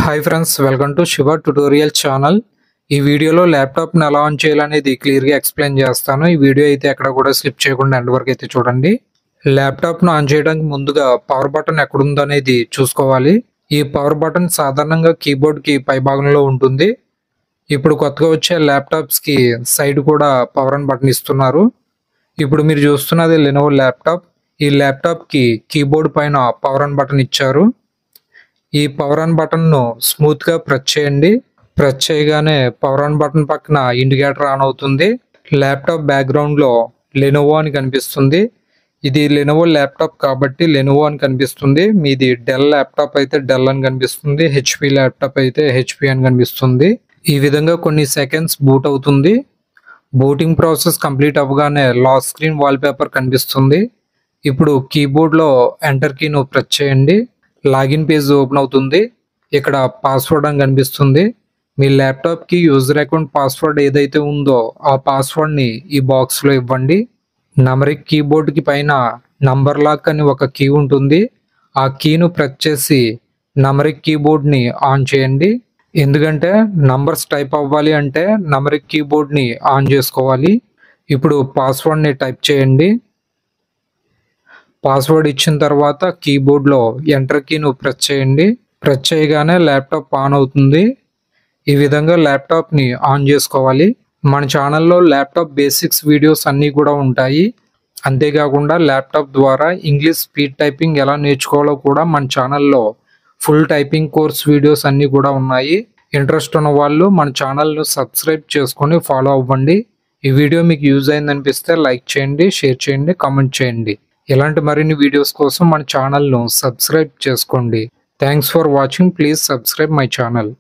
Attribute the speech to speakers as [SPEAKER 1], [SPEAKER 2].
[SPEAKER 1] Hi friends, welcome to Shiva tutorial channel. ఈ వీడియోలో ల్యాప్టాప్ని ఎలా ఆన్ చేయాలనేది క్లియర్గా ఎక్స్ప్లెయిన్ చేస్తాను. ఈ వీడియో అయితే ఎక్కడ కూడా స్కిప్ చేయకుండా ఎండ్ వరకు అయితే చూడండి. ల్యాప్టాప్ను ఆన్ చేయడానికి ముందుగా పవర్ బటన్ ఎక్కడుందో అనేది చూసుకోవాలి. ఈ పవర్ బటన్ సాధారణంగా కీబోర్డ్కి పై భాగంలో ఉంటుంది. ఇప్పుడు కొత్తగా వచ్చే ల్యాప్టాప్స్కి సైడ్ కూడా పవర్ ఆన్ బటన్ ఇస్తున్నారు. ఇప్పుడు మీరు చూస్తున్నది లెనోవో ల్యాప్టాప్. ఈ ల్యాప్టాప్కి కీబోర్డ్ పైన పవర్ ఆన్ బటన్ ఇచ్చారు. ఈ పవర్ ఆన్ బటన్ను స్మూత్గా ప్రెస్ చేయండి. ప్రెస్ చేయగానే పవర్ ఆన్ బటన్ పక్కన ఇండికేటర్ ఆన్ అవుతుంది. ల్యాప్టాప్ బ్యాక్గ్రౌండ్లో లెనోవో అని కనిపిస్తుంది. ఇది లెనోవో ల్యాప్టాప్ కాబట్టి లెనోవో అని కనిపిస్తుంది. మీది డెల్ ల్యాప్టాప్ అయితే డెల్ అని కనిపిస్తుంది. హెచ్పి ల్యాప్టాప్ అయితే హెచ్పి అని కనిపిస్తుంది. ఈ విధంగా కొన్ని సెకండ్స్ బూట్ అవుతుంది. బూటింగ్ ప్రాసెస్ కంప్లీట్ అవ్వగానే లాక్ స్క్రీన్ వాల్పేపర్ కనిపిస్తుంది. ఇప్పుడు కీబోర్డ్లో ఎంటర్ కీను ప్రెస్ చేయండి. లాగిన్ పేజ్ ఓపెన్ అవుతుంది. ఇక్కడ పాస్వర్డ్ అని కనిపిస్తుంది. మీ ల్యాప్టాప్కి యూజర్ అకౌంట్ పాస్వర్డ్ ఏదైతే ఉందో ఆ పాస్వర్డ్ని ఈ బాక్స్లో ఇవ్వండి. నంబరిక్ కీబోర్డ్కి పైన నంబర్ లాక్ అని ఒక కీ ఉంటుంది. ఆ కీను ప్రెస్ చేసి నంబరిక్ కీబోర్డ్ని ఆన్ చేయండి. ఎందుకంటే నంబర్స్ టైప్ అవ్వాలి అంటే నంబరిక్ కీబోర్డ్ని ఆన్ చేసుకోవాలి. ఇప్పుడు పాస్వర్డ్ని టైప్ చేయండి. పాస్వర్డ్ ఇచ్చిన తర్వాత కీబోర్డ్లో ఎంటర్ కీను ప్రెస్ చేయండి. ప్రెస్ చేయగానే ల్యాప్టాప్ ఆన్ అవుతుంది. ఈ విధంగా ల్యాప్టాప్ని ఆన్ చేసుకోవాలి. మన ఛానల్లో ల్యాప్టాప్ బేసిక్స్ వీడియోస్ అన్నీ కూడా ఉంటాయి. అంతేకాకుండా ల్యాప్టాప్ ద్వారా ఇంగ్లీష్ స్పీడ్ టైపింగ్ ఎలా నేర్చుకోవాలో కూడా మన ఛానల్లో ఫుల్ టైపింగ్ కోర్స్ వీడియోస్ అన్నీ కూడా ఉన్నాయి. ఇంట్రెస్ట్ ఉన్న వాళ్ళు మన ఛానల్ను సబ్స్క్రైబ్ చేసుకొని ఫాలో అవ్వండి. ఈ వీడియో మీకు యూజ్ అయిందనిపిస్తే లైక్ చేయండి, షేర్ చేయండి, కామెంట్ చేయండి. ఇలాంటి మరిన్ని వీడియోస్ కోసం మన ఛానల్ను సబ్స్క్రైబ్ చేసుకోండి. Thanks for watching. Please subscribe my channel.